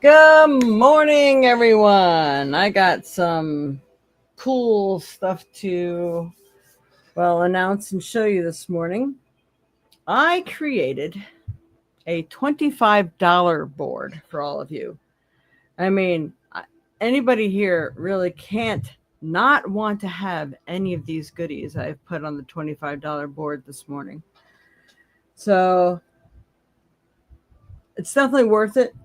Good morning, everyone. I got some cool stuff to, announce and show you this morning. I created a $25 board for all of you. I mean, anybody here really can't not want to have any of these goodies I've put on the $25 board this morning. So it's definitely worth it.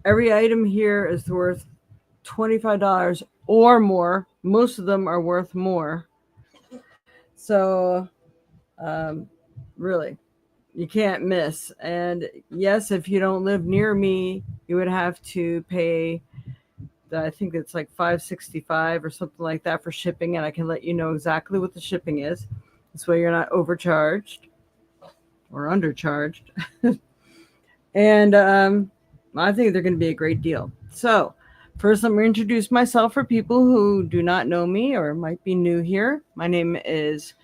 Every item here is worth $25 or more. Most of them are worth more. So, um, really, you can't miss. And yes, if you don't live near me, you would have to pay. I think it's like $5.65 or something like that for shipping, and I can let you know exactly what the shipping is. This way, you're not overcharged or undercharged. And I think they're going to be a great deal. So, first, let me introduce myself for people who do not know me or might be new here. My name is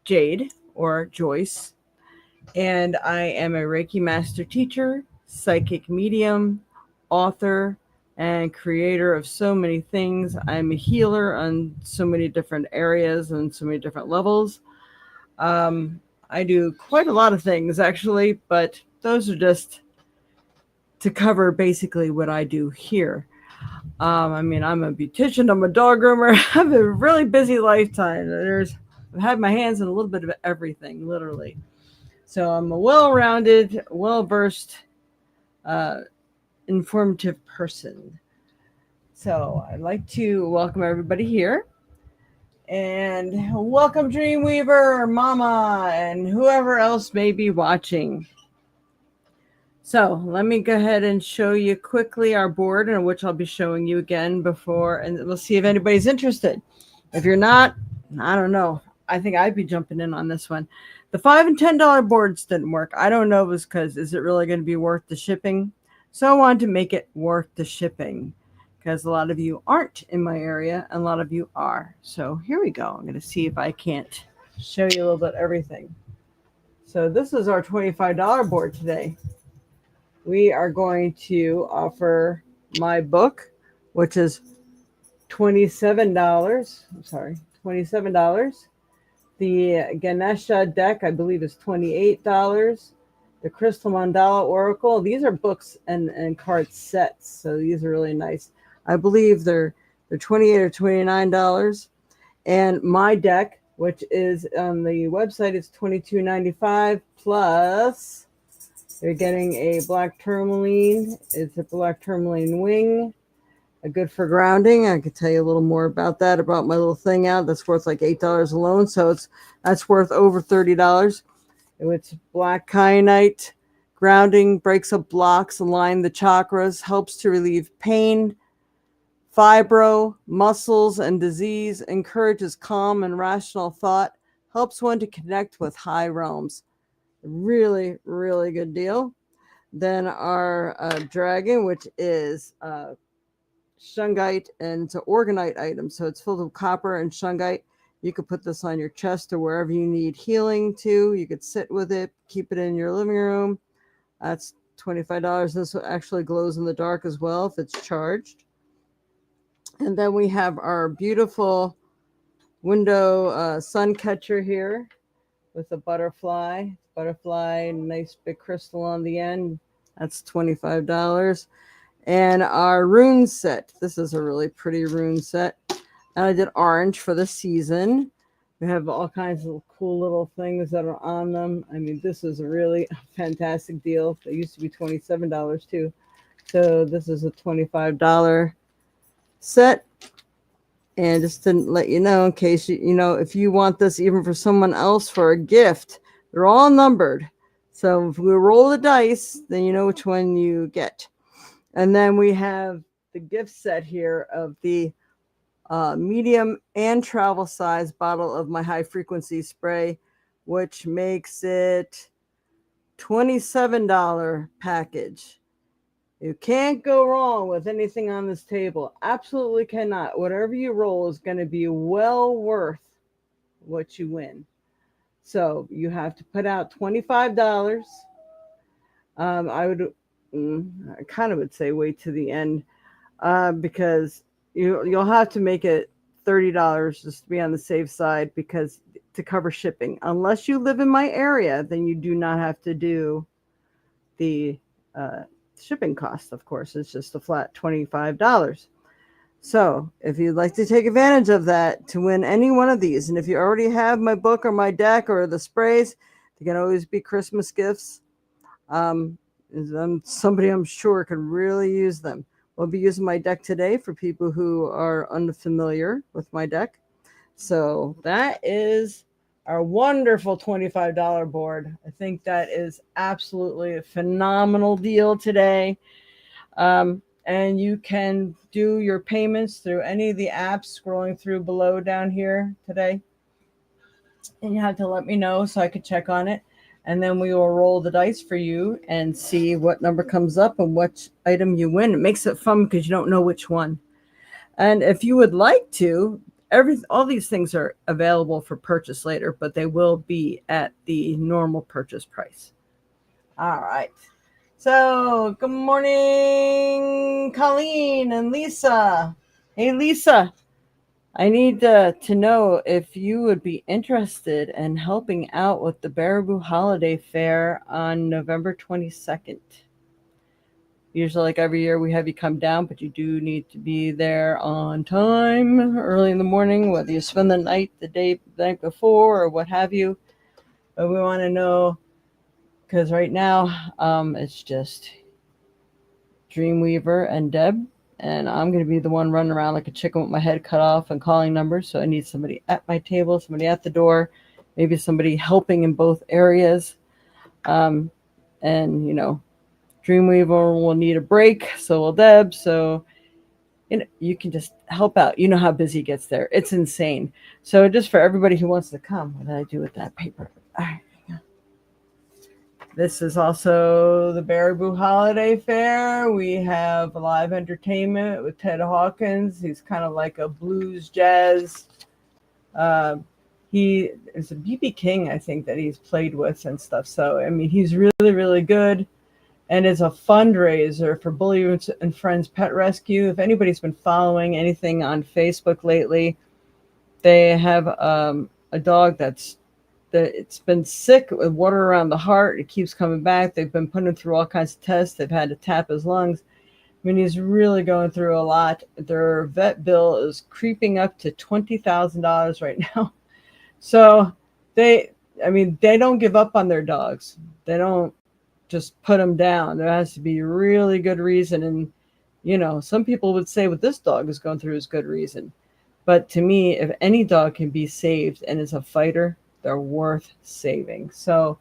Jade or Joyce, and I am a Reiki master teacher, psychic medium, author, and creator of so many things. I'm a healer on so many different areas and so many different levels. I do quite a lot of things actually, but those are just to cover basically what I do here. I'm a beautician, I'm a dog groomer, I have a really busy lifetime. I've had my hands in a little bit of everything, literally. So I'm a well-rounded, well-versed, uh, informative person. So I'd like to welcome everybody here. And welcome Dreamweaver, Mama, and whoever else may be watching. So let me go ahead and show you quickly our board, and which I'll be showing you again before, and we'll see if anybody's interested. If you're not, I don't know. I think I'd be jumping in on this one. The $5 and $10 boards didn't work. I don't know if it was because is it really going to be worth the shipping? So I wanted to make it worth the shipping because a lot of you aren't in my area and a lot of you are. So here we go. I'm going to see if I can't show you a little bit of everything. So this is our $25 board today. We are going to offer my book, which is $27. I'm sorry, $27. The Ganesha deck, I believe, is $28. The Crystal Mandala Oracle. These are books and card sets, so these are really nice. I believe they're $28 or $29. And my deck, which is on the website, is $22.95 plus. They're getting a black tourmaline. It's a black tourmaline wing, a good for grounding. I could tell you a little more about that. I brought my little thing out. That's worth like $8 alone. So that's worth over $30. It's black kyanite grounding, breaks up blocks, align the chakras, helps to relieve pain, fibro, muscles, and disease, encourages calm and rational thought, helps one to connect with high realms. Really, really good deal. Then our dragon, which is shungite, and it's an orgonite item. So it's filled with copper and shungite. You could put this on your chest or wherever you need healing to. You could sit with it, keep it in your living room. That's $25. This actually glows in the dark as well if it's charged. And then we have our beautiful window sun catcher here with a butterfly, nice big crystal on the end. That's $25. And our rune set. This is a really pretty rune set. And I did orange for the season. We have all kinds of cool little things that are on them. I mean, this is a really fantastic deal. They used to be $27 too. So this is a $25 set. And just to let you know, in case if you want this even for someone else for a gift, they're all numbered. So if we roll the dice, then you know which one you get. And then we have the gift set here of the medium and travel size bottle of my high frequency spray, which makes it $27 package. You can't go wrong with anything on this table. Absolutely cannot. Whatever you roll is going to be well worth what you win. So you have to put out $25. I would I kind of would say wait to the end, because you'll have to make it $30 just to be on the safe side, because to cover shipping. Unless you live in my area, then you do not have to do the shipping cost. Of course, it's just a flat $25. So if you'd like to take advantage of that to win any one of these, and if you already have my book or my deck or the sprays, they can always be Christmas gifts. Um, Somebody I'm sure could really use them. We'll be using my deck today for people who are unfamiliar with my deck. So that is our wonderful $25 board. I think that is absolutely a phenomenal deal today. And you can do your payments through any of the apps scrolling through below down here today. And you have to let me know so I could check on it. And then we will roll the dice for you and see what number comes up and which item you win. It makes it fun because you don't know which one. And if you would like to, all these things are available for purchase later, but they will be at the normal purchase price. All right. So, good morning, Colleen and Lisa. Hey, Lisa. I need to know if you would be interested in helping out with the Baraboo Holiday Fair on November 22nd. Usually, like every year, we have you come down, but you do need to be there on time, early in the morning, whether you spend the night the night before or what have you. But we want to know, because right now, it's just Dreamweaver and Deb. And I'm going to be the one running around like a chicken with my head cut off and calling numbers. So I need somebody at my table, somebody at the door, maybe somebody helping in both areas. And, Dreamweaver will need a break. So will Deb. So, you can just help out. You know how busy it gets there. It's insane. So just for everybody who wants to come, what did I do with that paper? All right. This is also the Baraboo Holiday Fair. We have live entertainment with Ted Hawkins. He's kind of like a blues jazz. He is a B.B. King, I think, that he's played with and stuff. So, he's really, really good. And it's a fundraiser for Bully and Friends Pet Rescue. If anybody's been following anything on Facebook lately, they have a dog it's been sick with water around the heart. It keeps coming back. They've been putting him through all kinds of tests. They've had to tap his lungs. He's really going through a lot. Their vet bill is creeping up to $20,000 right now. So they don't give up on their dogs. They don't just put them down. There has to be a really good reason. And, some people would say what this dog is going through is good reason. But to me, if any dog can be saved and is a fighter, they're worth saving. So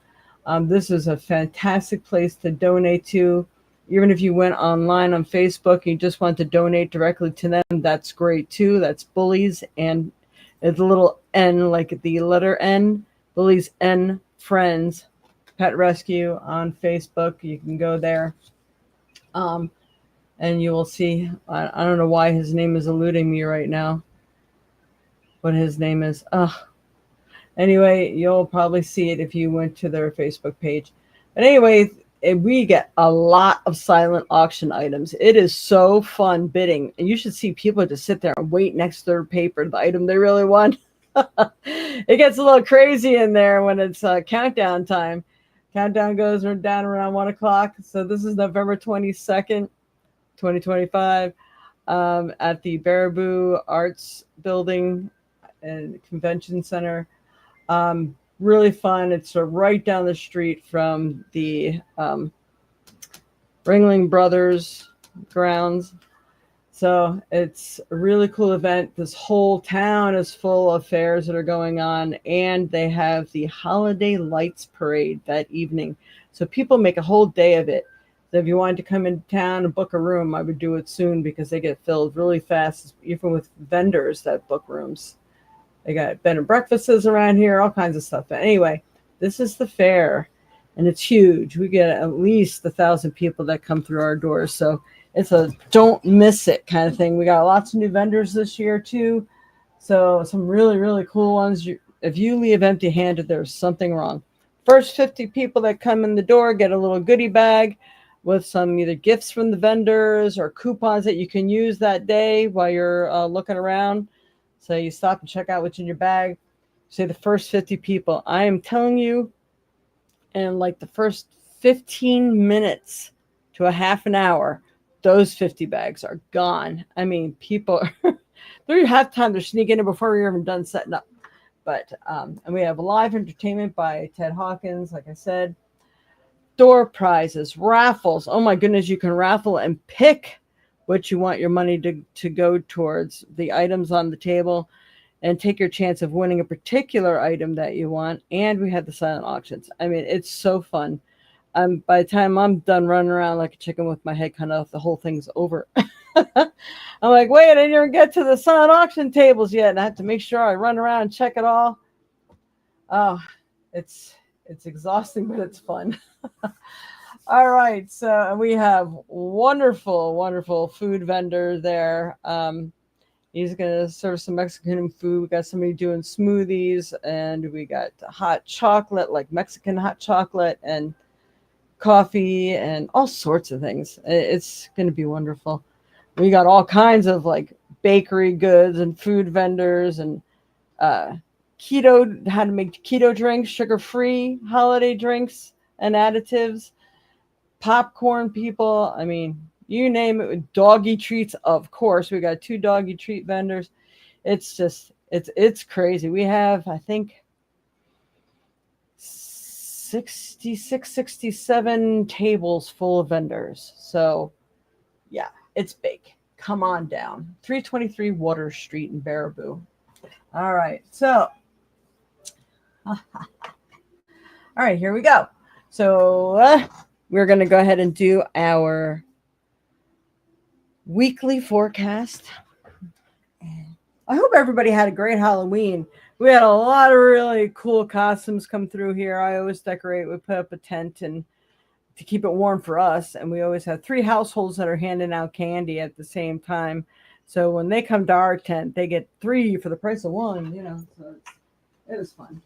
this is a fantastic place to donate to. Even if you went online on Facebook and you just want to donate directly to them, that's great too. That's Bullies, and it's a little N, like the letter N, Bullies N Friends Pet Rescue on Facebook. You can go there. And you will see, I don't know why his name is eluding me right now. What his name is. Anyway, you'll probably see it if you went to their Facebook page. But anyway, we get a lot of silent auction items. It is so fun bidding. And you should see people just sit there and wait next to their paper, the item they really want. It gets a little crazy in there when it's countdown time. Countdown goes down around 1 o'clock. So this is November 22nd, 2025, at the Baraboo Arts Building and Convention Center. Really fun. It's right down the street from the Ringling Brothers grounds. So it's a really cool event. This whole town is full of fairs that are going on, and they have the Holiday Lights Parade that evening. So people make a whole day of it. So if you wanted to come into town and book a room, I would do it soon because they get filled really fast, even with vendors that book rooms. They got bed and breakfasts around here, all kinds of stuff. But anyway, this is the fair, and it's huge. We get at least 1,000 people that come through our doors. So it's a don't miss it kind of thing. We got lots of new vendors this year too. So some really, really cool ones. If you leave empty-handed, there's something wrong. First 50 people that come in the door get a little goodie bag. with some either gifts from the vendors or coupons that you can use that day while you're looking around. So you stop and check out what's in your bag. Say the first 50 people. I am telling you, in like the first 15 minutes to a half an hour, those 50 bags are gone. I mean, people, they're half time, they're sneaking in before we're even done setting up. But, and we have live entertainment by Ted Hawkins, like I said. Door prizes, raffles. Oh my goodness, you can raffle and pick what you want your money to go towards, the items on the table, and take your chance of winning a particular item that you want. And we had the silent auctions. I mean, it's so fun. By the time I'm done running around like a chicken with my head cut off, the whole thing's over. I'm like, wait, I didn't even get to the silent auction tables yet. And I have to make sure I run around and check it all. Oh, it's exhausting, but it's fun. All right, so we have wonderful, wonderful food vendor there. He's gonna serve some Mexican food. We got somebody doing smoothies, and we got hot chocolate, like Mexican hot chocolate, and coffee, and all sorts of things. It's gonna be wonderful. We got all kinds of like bakery goods and food vendors, and keto, how to make keto drinks, sugar-free holiday drinks and additives, popcorn people. I mean, you name it. Doggy treats, of course. We got 2 doggy treat vendors. It's just, it's crazy. We have, I think, 66, 67 tables full of vendors. So, yeah, it's big. Come on down. 323 Water Street in Baraboo. All right, so all right, here we go. So we're going to go ahead and do our weekly forecast. I hope everybody had a great Halloween. We had a lot of really cool costumes come through here. I always decorate. We put up a tent and to keep it warm for us. And we always have 3 households that are handing out candy at the same time. So when they come to our tent, they get 3 for the price of 1, you know. So it was fun.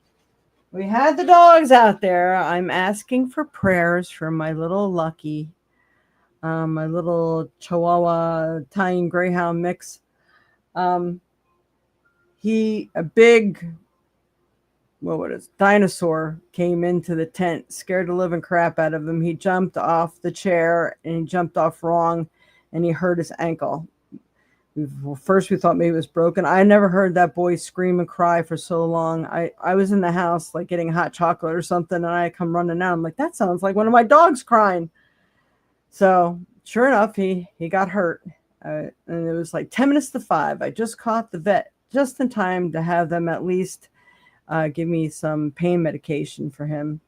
We had the dogs out there. I'm asking for prayers for my little Lucky, my little Chihuahua Italian Greyhound mix. A big, dinosaur came into the tent, scared the living crap out of him. He jumped off the chair and he jumped off wrong and he hurt his ankle. First we thought maybe it was broken. I never heard that boy scream and cry for so long. I was in the house like getting hot chocolate or something, and I come running out. I'm like, that sounds like one of my dogs crying. So sure enough, he got hurt. And it was like 10 minutes to 5. I just caught the vet just in time to have them at least give me some pain medication for him.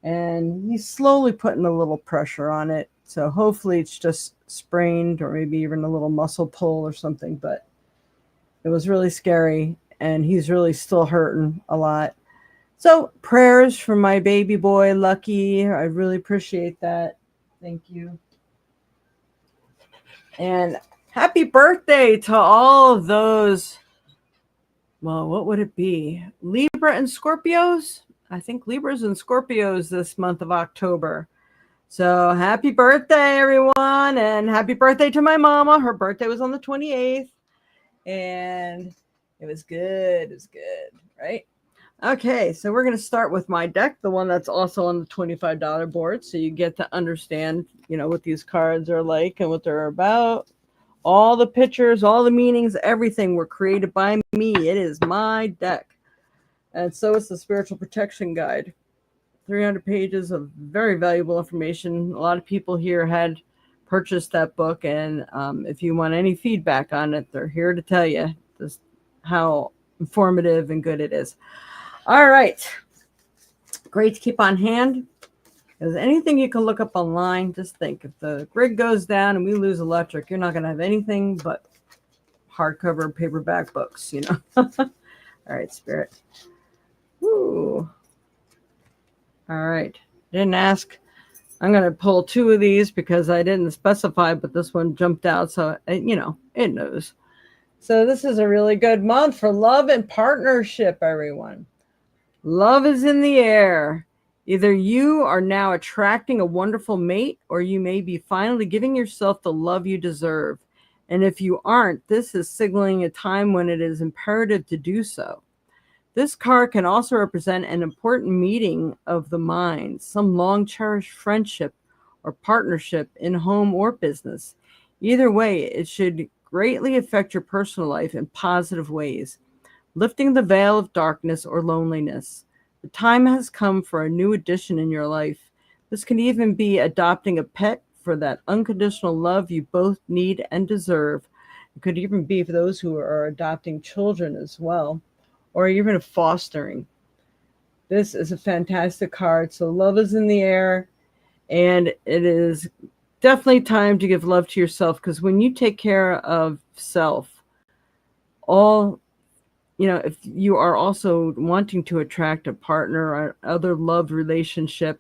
And he's slowly putting a little pressure on it. So hopefully it's just sprained or maybe even a little muscle pull or something. But it was really scary. And he's really still hurting a lot. So prayers for my baby boy, Lucky. I really appreciate that. Thank you. And happy birthday to all of those. Well, what would it be? Libra and Scorpios? I think Libras and Scorpios this month of October. So happy birthday, everyone. And happy birthday to my mama. Her birthday was on the 28th. And it was good. It was good, right? Okay, so we're going to start with my deck, the one that's also on the $25 board. So you get to understand, what these cards are like and what they're about. All the pictures, all the meanings, everything were created by me. It is my deck. And so is the Spiritual Protection Guide. 300 pages of very valuable information. A lot of people here had purchased that book. And if you want any feedback on it, they're here to tell you just how informative and good it is. All right. Great to keep on hand. Because anything you can look up online, just think, if the grid goes down and we lose electric, you're not going to have anything but hardcover paperback books, All right, Spirit. Woo. All right. Didn't ask. I'm going to pull 2 of these because I didn't specify, but this one jumped out. So, it knows. So this is a really good month for love and partnership, everyone. Love is in the air. Either you are now attracting a wonderful mate, or you may be finally giving yourself the love you deserve. And if you aren't, this is signaling a time when it is imperative to do so. This card can also represent an important meeting of the mind, some long cherished friendship or partnership in home or business. Either way, it should greatly affect your personal life in positive ways, lifting the veil of darkness or loneliness. The time has come for a new addition in your life. This can even be adopting a pet for that unconditional love you both need and deserve. It could even be for those who are adopting children as well, or even fostering. This is a fantastic card. So love is in the air, and it is definitely time to give love to yourself, because when you take care of self, all if you are also wanting to attract a partner or other love relationship,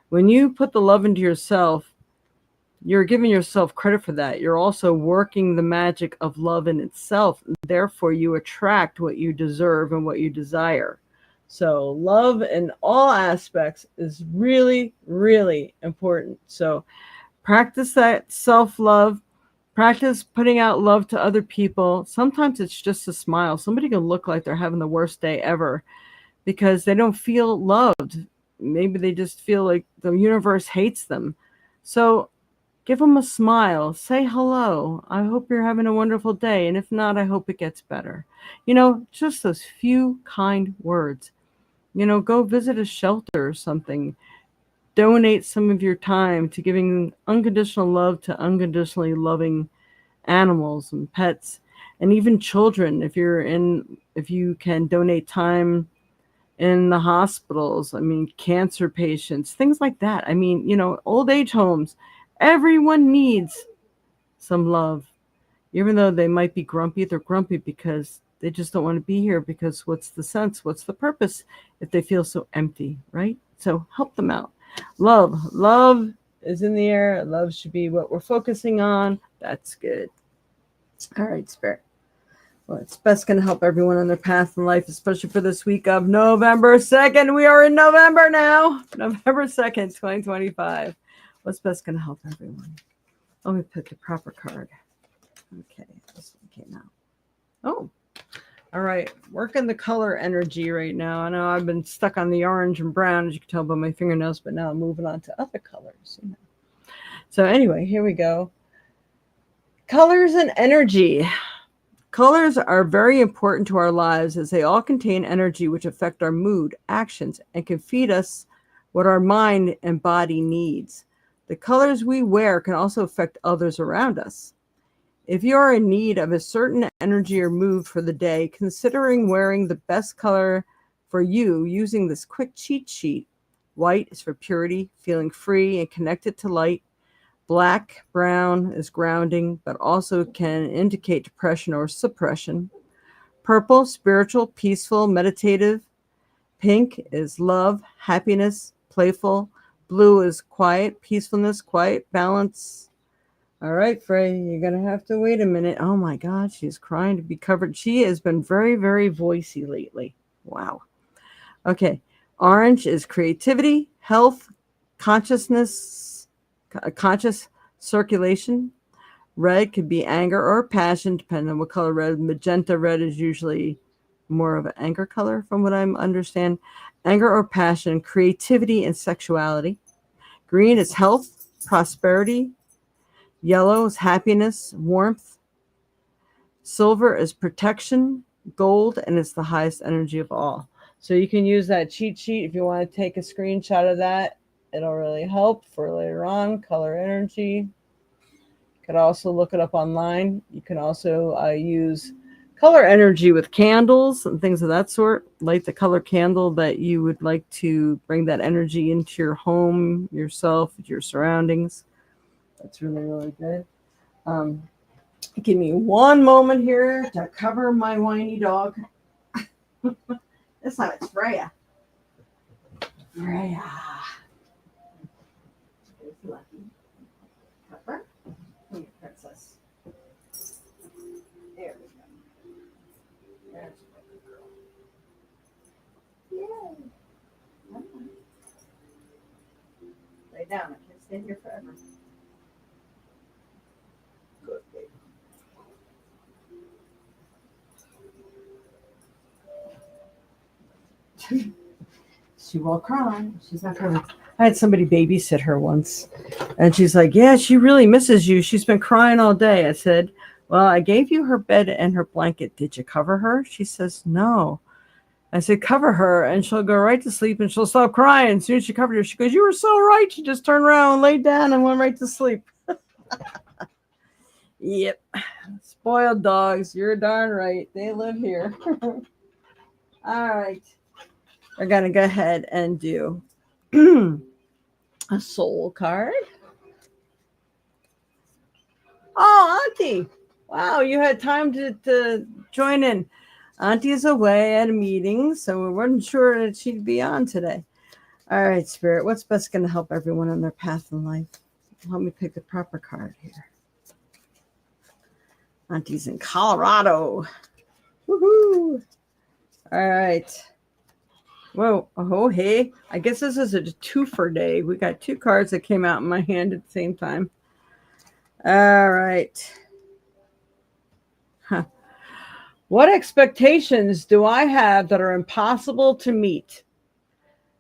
when you put the love into yourself, you're giving yourself credit for that. You're also working the magic of love in itself. Therefore, you attract what you deserve and what you desire. So love in all aspects is really, really important. So practice that self-love. Practice putting out love to other people. Sometimes it's just a smile. Somebody can look like they're having the worst day ever because they don't feel loved. Maybe they just feel like the universe hates them. So give them a smile. Say hello. I hope you're having a wonderful day. And if not, I hope it gets better. Just those few kind words. Go visit a shelter or something. Donate some of your time to giving unconditional love to unconditionally loving animals and pets, and even children. If you can donate time in the hospitals, cancer patients, things like that. Old age homes, everyone needs some love. Even though they might be grumpy, they're grumpy because they just don't want to be here, because what's the sense? What's the purpose if they feel so empty, right? So help them out. Love is in the air. Love should be what we're focusing on. That's good. All right, Spirit. Well, it's best going to help everyone on their path in life, especially for this week of November 2nd. We are in November now. November 2nd, 2025. What's best going to help everyone? Let me pick the proper card. Okay, this one came out. Oh, all right. Working the color energy right now. I know I've been stuck on the orange and brown, as you can tell by my fingernails, but now I'm moving on to other colors. So anyway, here we go. Colors and energy. Colors are very important to our lives, as they all contain energy which affect our mood, actions, and can feed us what our mind and body needs. The colors we wear can also affect others around us. If you are in need of a certain energy or mood for the day, considering wearing the best color for you using this quick cheat sheet. White is for purity, feeling free and connected to light. Black, brown is grounding, but also can indicate depression or suppression. Purple, spiritual, peaceful, meditative. Pink is love, happiness, playful. Blue is quiet, peacefulness, quiet, balance. All right, Frey, you're going to have to wait a minute. Oh my God, she's crying to be covered. She has been very, very voicey lately. Wow. Okay. Orange is creativity, health, consciousness, conscious circulation. Red could be anger or passion, depending on what color red. Magenta red is usually more of an anger color, from what I understand. Anger or passion, creativity, and sexuality. Green is health, prosperity. Yellow is happiness, warmth. Silver is protection. Gold, and it's the highest energy of all. So you can use that cheat sheet if you want to take a screenshot of that. It'll really help for later on. Color energy. You could also look it up online. You can also use color energy with candles and things of that sort. Light the color candle that you would like to bring that energy into your home, yourself, your surroundings. That's really, really good. Give me one moment here to cover my whiny dog. This time it's Freya. Freya. It's lucky. Cover. Come here, princess. There we go. There's my good girl. Yay. She will cry. She's not going to. I had somebody babysit her once, and she's like, "Yeah, she really misses you. She's been crying all day." I said, "Well, I gave you her bed and her blanket. Did you cover her?" She says, "No." I said, "Cover her, and she'll go right to sleep, and she'll stop crying." As soon as she covered her, she goes, "You were so right." She just turned around and laid down and went right to sleep. Yep. Spoiled dogs. You're darn right. They live here. All right. We're going to go ahead and do a soul card. Oh, Auntie. Wow, you had time to join in. Auntie's away at a meeting, so we weren't sure that she'd be on today. All right, Spirit, what's best going to help everyone on their path in life? Help me pick the proper card here. Auntie's in Colorado. Woohoo! All right. Whoa. Oh, hey. I guess this is a twofer day. We got two cards that came out in my hand at the same time. All right. Huh. What expectations do I have that are impossible to meet?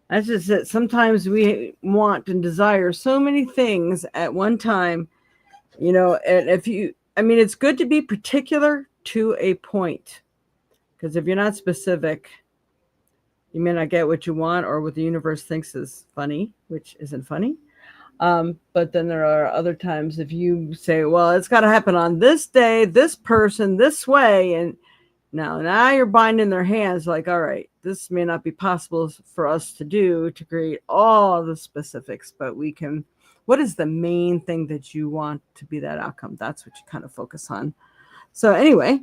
That's just it. Sometimes we want and desire so many things at one time, you know, and it's good to be particular to a point, because if you're not specific, you may not get what you want or what the universe thinks is funny, which isn't funny. But then there are other times if you say, well, it's got to happen on this day, this person, this way, and now you're binding their hands like, all right, this may not be possible for us to do to create all the specifics, but we can. What is the main thing that you want to be that outcome? That's what you kind of focus on. So anyway,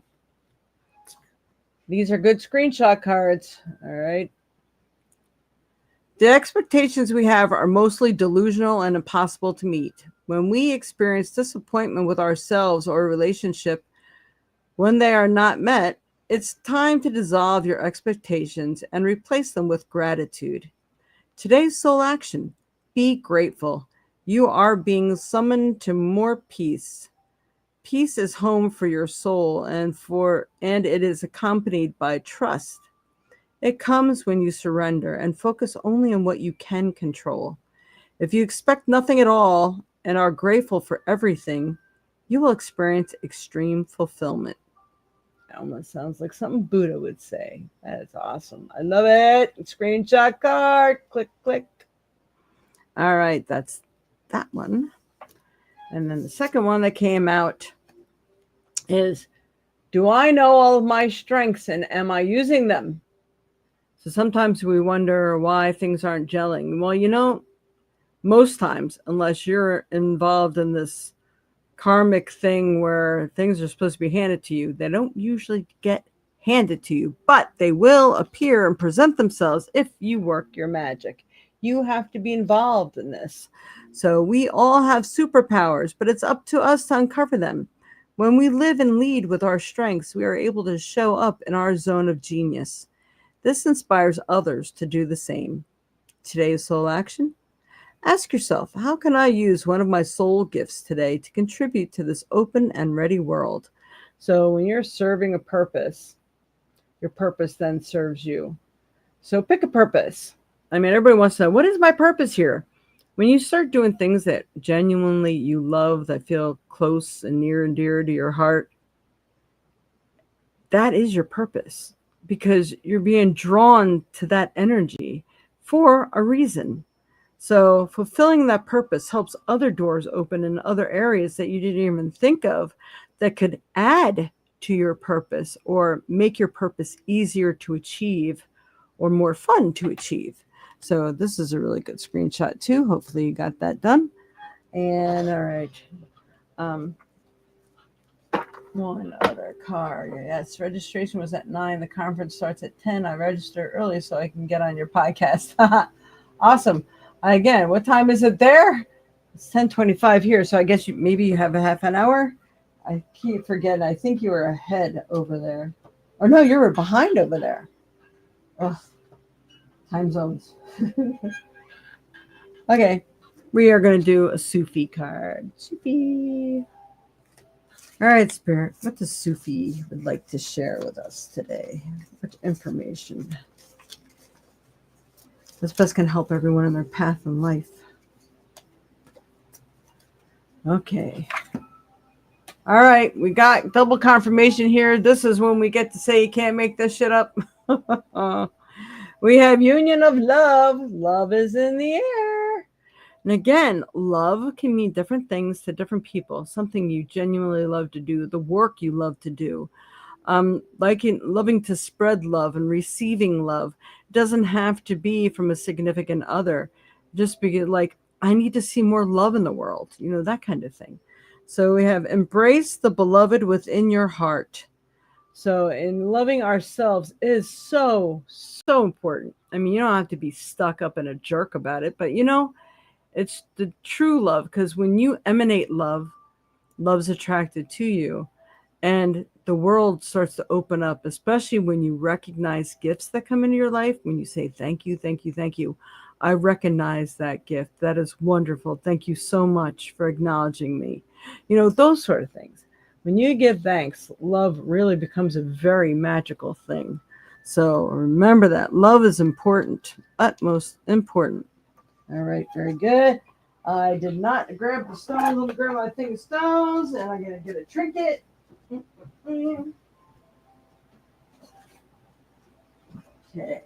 these are good screenshot cards. All right. The expectations we have are mostly delusional and impossible to meet. When we experience disappointment with ourselves or a relationship, when they are not met, it's time to dissolve your expectations and replace them with gratitude. Today's soul action: be grateful. You are being summoned to more peace. Peace is home for your soul, and it is accompanied by trust. It comes when you surrender and focus only on what you can control. If you expect nothing at all and are grateful for everything, you will experience extreme fulfillment. That almost sounds like something Buddha would say. That is awesome. I love it. Screenshot card. Click, click. All right, that's that one. And then the second one that came out is, do I know all of my strengths and am I using them? So sometimes we wonder why things aren't gelling. Well, most times, unless you're involved in this karmic thing where things are supposed to be handed to you, they don't usually get handed to you, but they will appear and present themselves if you work your magic. You have to be involved in this. So we all have superpowers, but it's up to us to uncover them. When we live and lead with our strengths, we are able to show up in our zone of genius. This inspires others to do the same. Today's soul action: ask yourself, how can I use one of my soul gifts today to contribute to this open and ready world? So when you're serving a purpose, your purpose then serves you. So pick a purpose. Everybody wants to know, what is my purpose here? When you start doing things that genuinely you love, that feel close and near and dear to your heart, that is your purpose, because you're being drawn to that energy for a reason. So fulfilling that purpose helps other doors open in other areas that you didn't even think of, that could add to your purpose or make your purpose easier to achieve or more fun to achieve. So this is a really good screenshot too. Hopefully you got that done. And all right. One other card. Yes, registration was at 9. The conference starts at 10. I registered early so I can get on your podcast. Awesome. Again, what time is it there? It's 10:25 here, so I guess maybe you have a half an hour. I keep forgetting. I think you were ahead over there. Or no, you were behind over there. Ugh. Time zones. Okay. We are going to do a Sufi card. Sufi. All right, Spirit. What does Sufi would like to share with us today? What information? This best can help everyone in their path in life. Okay. All right, we got double confirmation here. This is when we get to say you can't make this shit up. We have union of love. Love is in the air. And again, love can mean different things to different people. Something you genuinely love to do, the work you love to do. Loving to spread love and receiving love. It doesn't have to be from a significant other. Just because, like, I need to see more love in the world, that kind of thing. So we have embrace the beloved within your heart. So in loving ourselves is so, so important. I mean, you don't have to be stuck up and a jerk about it, but it's the true love, because when you emanate love, love's attracted to you, and the world starts to open up, especially when you recognize gifts that come into your life. When you say, thank you, thank you, thank you. I recognize that gift. That is wonderful. Thank you so much for acknowledging me. Those sort of things. When you give thanks, love really becomes a very magical thing. So remember that. Love is important, utmost important. All right, very good. I did not grab the stones. Let me grab my thing of stones, and I'm going to get a trinket. Okay.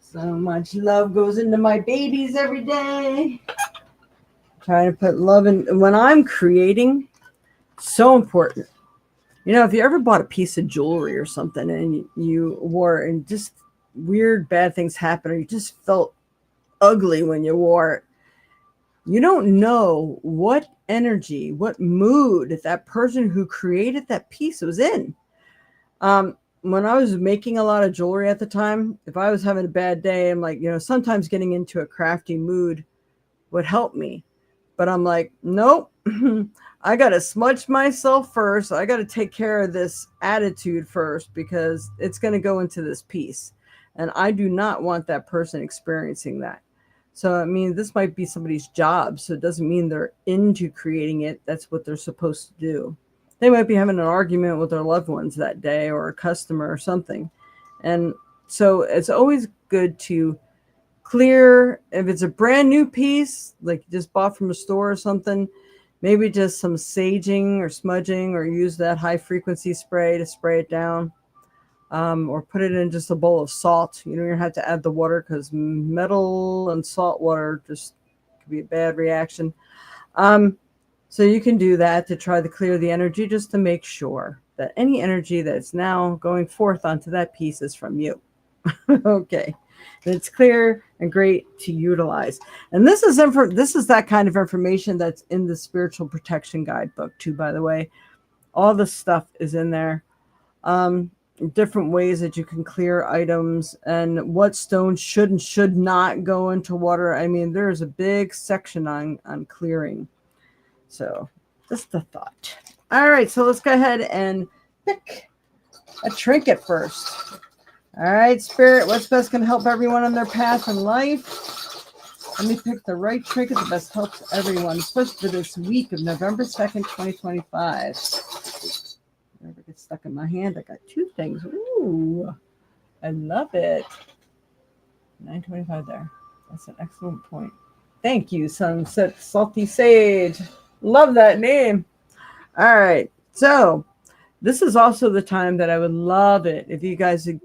So much love goes into my babies every day. Trying to put love in when I'm creating. So important. If you ever bought a piece of jewelry or something and you wore it and just weird bad things happen, or you just felt ugly when you wore it, you don't know what energy, what mood that person who created that piece was in. When I was making a lot of jewelry at the time, if I was having a bad day, I'm like, sometimes getting into a crafty mood would help me. But I'm like, nope, I got to smudge myself first. I got to take care of this attitude first, because it's going to go into this piece. And I do not want that person experiencing that. So, this might be somebody's job. So it doesn't mean they're into creating it. That's what they're supposed to do. They might be having an argument with their loved ones that day, or a customer or something. And so it's always good to clear, if it's a brand new piece, like you just bought from a store or something, maybe just some saging or smudging, or use that high frequency spray to spray it down. Or put it in just a bowl of salt. You don't have to add the water, because metal and salt water just could be a bad reaction. So you can do that to try to clear the energy, just to make sure that any energy that's now going forth onto that piece is from you. Okay. And it's clear and great to utilize. And this is that kind of information that's in the Spiritual Protection Guidebook too, by the way. All the stuff is in there. Different ways that you can clear items, and what stones should and should not go into water. There's a big section on clearing. So just a thought. All right, so let's go ahead and pick a trinket first. All right, Spirit, what's best can help everyone on their path in life? Let me pick the right trinket that best helps everyone, especially for this week of November 2nd, 2025. Never gets stuck in my hand. I got two things. Ooh, I love it. 925 there. That's an excellent point. Thank you, Sunset Salty Sage. Love that name. All right. So this is also the time that I would love it if you guys would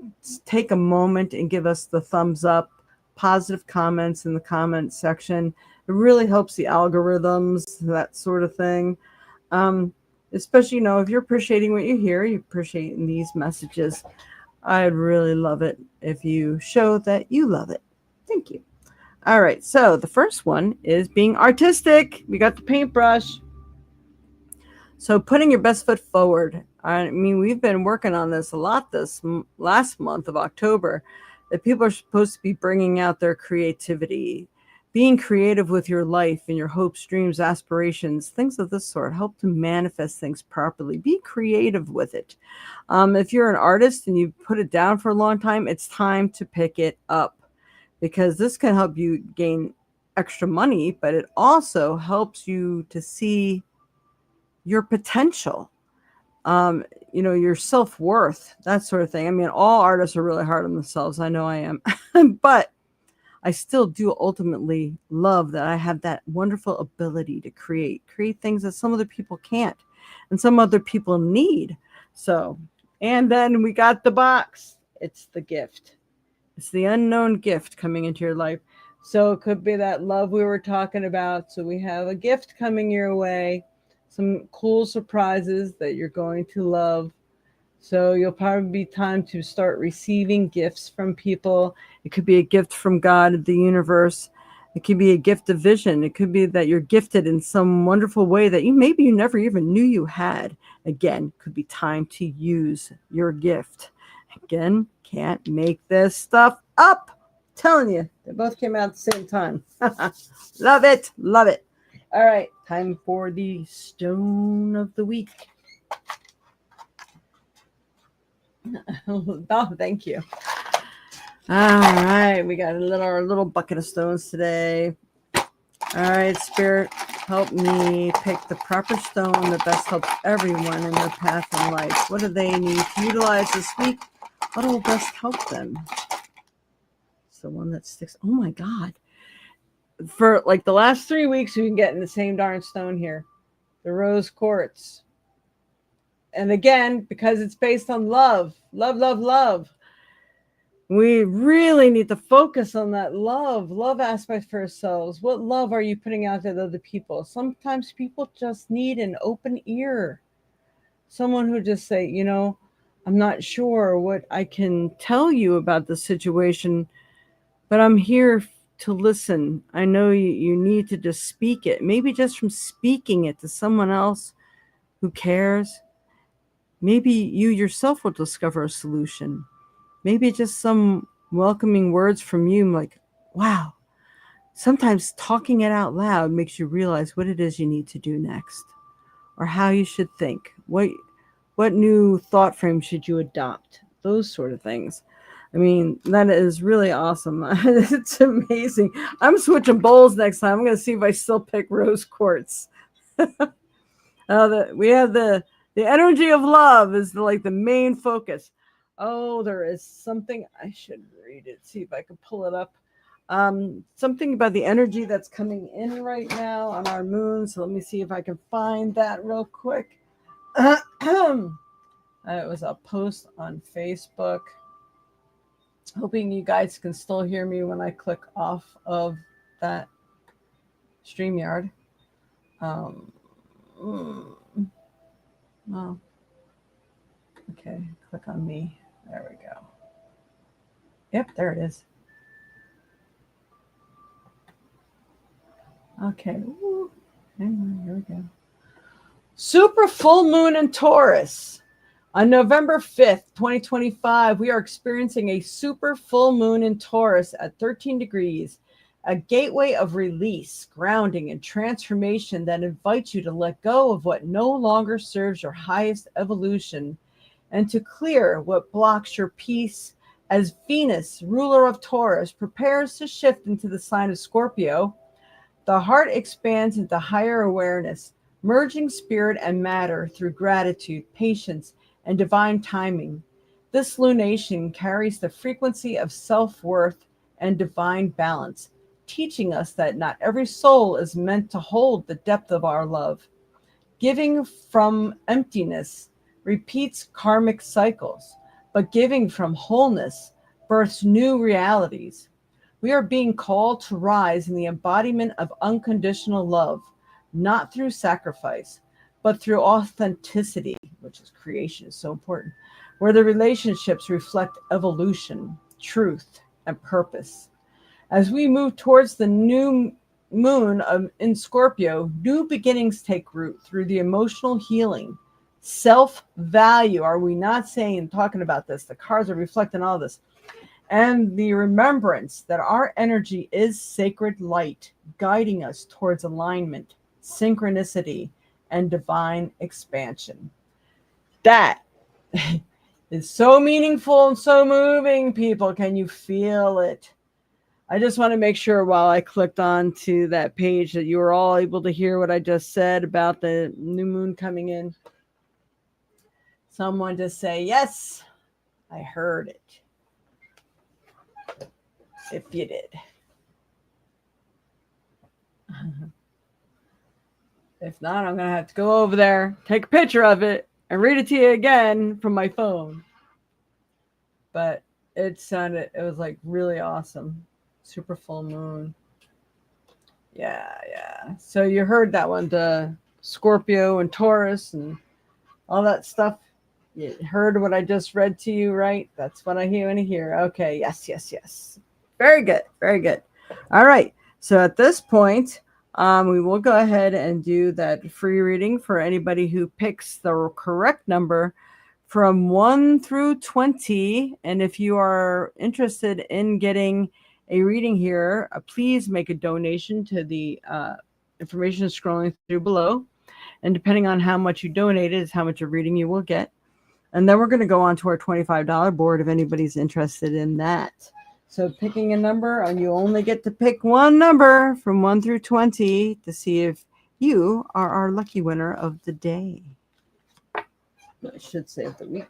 take a moment and give us the thumbs up, positive comments in the comment section. It really helps the algorithms, that sort of thing. Especially, if you're appreciating what you hear, you're appreciating these messages. I'd really love it if you show that you love it. Thank you. All right. So the first one is being artistic. We got the paintbrush. So putting your best foot forward. We've been working on this a lot this last month of October, that people are supposed to be bringing out their creativity, being creative with your life and your hopes, dreams, aspirations, things of this sort. Help to manifest things properly. Be creative with it. If you're an artist and you put it down for a long time, it's time to pick it up. because this can help you gain extra money, but it also helps you to see your potential, your self-worth, that sort of thing. I mean, all artists are really hard on themselves. I know I am. But I still do ultimately love that I have that wonderful ability to create things that some other people can't and some other people need. So, and then we got the box. It's the gift. It's the unknown gift coming into your life. So it could be that love we were talking about. So we have a gift coming your way, some cool surprises that you're going to love. So you'll probably be time to start receiving gifts from people. It could be a gift from God, the universe. It could be a gift of vision. It could be that you're gifted in some wonderful way that maybe you never even knew you had. Again, could be time to use your gift. Again, can't make this stuff up. I'm telling you, they both came out at the same time. Love it. Love it. All right, time for the stone of the week. Oh, thank you. All right, we got our little bucket of stones today. All right, Spirit, help me pick the proper stone that best helps everyone in their path in life. What do they need to utilize this week? What will best help them? It's the one that sticks. Oh my God. For like the last 3 weeks, we've been getting the same darn stone here. The rose quartz. And again, because it's based on love, love, love, love. We really need to focus on that love aspect for ourselves. What love are you putting out to other people? Sometimes people just need an open ear. Someone who just say, I'm not sure what I can tell you about the situation, but I'm here to listen. I know you need to just speak it. Maybe just from speaking it to someone else who cares, maybe you yourself will discover a solution. Maybe just some welcoming words from you, like, wow. Sometimes talking it out loud makes you realize what it is you need to do next, or how you should think. What new thought frame should you adopt? Those sort of things. I mean, that is really awesome. It's amazing. I'm switching bowls next time. I'm going to see if I still pick rose quartz. We have the energy of love is like the main focus. Oh, there is something I should read it. See if I can pull it up. Something about the energy that's coming in right now on our moon. So let me see if I can find that real quick. It was a post on Facebook. Hoping you guys can still hear me when I click off of that StreamYard. Oh, okay. Click on me. There we go. Yep, there it is. Okay. Ooh. Hang on, here we go. Super full moon in Taurus. On November 5th, 2025, we are experiencing a super full moon in Taurus at 13 degrees, a gateway of release, grounding, and transformation that invites you to let go of what no longer serves your highest evolution and to clear what blocks your peace as Venus, ruler of Taurus, prepares to shift into the sign of Scorpio. The heart expands into higher awareness, merging spirit and matter through gratitude, patience, and divine timing. This lunation carries the frequency of self-worth and divine balance, teaching us that not every soul is meant to hold the depth of our love. Giving from emptiness repeats karmic cycles, but giving from wholeness births new realities. We are being called to rise in the embodiment of unconditional love, not through sacrifice, but through authenticity, which is creation, is so important, where the relationships reflect evolution, truth, and purpose. As we move towards the new moon in Scorpio, new beginnings take root through the emotional healing, self-value. Are we not talking about this? The cards are reflecting all this. And the remembrance that our energy is sacred light, guiding us towards alignment, synchronicity, and divine expansion. That is so meaningful and so moving, people. Can you feel it? I just want to make sure while I clicked on to that page that you were all able to hear what I just said about the new moon coming in. Someone just say, yes, I heard it. If you did. If not, I'm going to have to go over there, take a picture of it, and read it to you again from my phone. But it was like really awesome. Super full moon. Yeah. So you heard that one, the Scorpio and Taurus and all that stuff. You heard what I just read to you, right? That's what I want to hear. Okay. Yes. Very good. All right. So at this point, we will go ahead and do that free reading for anybody who picks the correct number from 1 through 20. And if you are interested in getting a reading here, please make a donation to the information scrolling through below. And depending on how much you donated is how much of reading you will get. And then we're going to go on to our $25 board if anybody's interested in that. So picking a number, and you only get to pick one number from 1 through 20 to see if you are our lucky winner of the day. I should say of the week.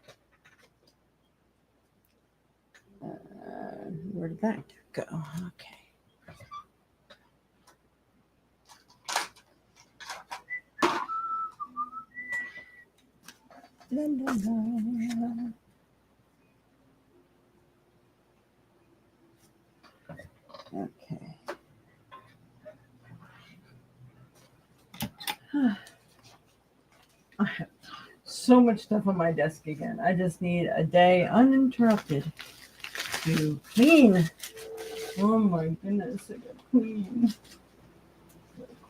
Where did that go? Okay. La, la, la. Okay. I have so much stuff on my desk again. I just need a day uninterrupted to clean. Oh my goodness, I got clean.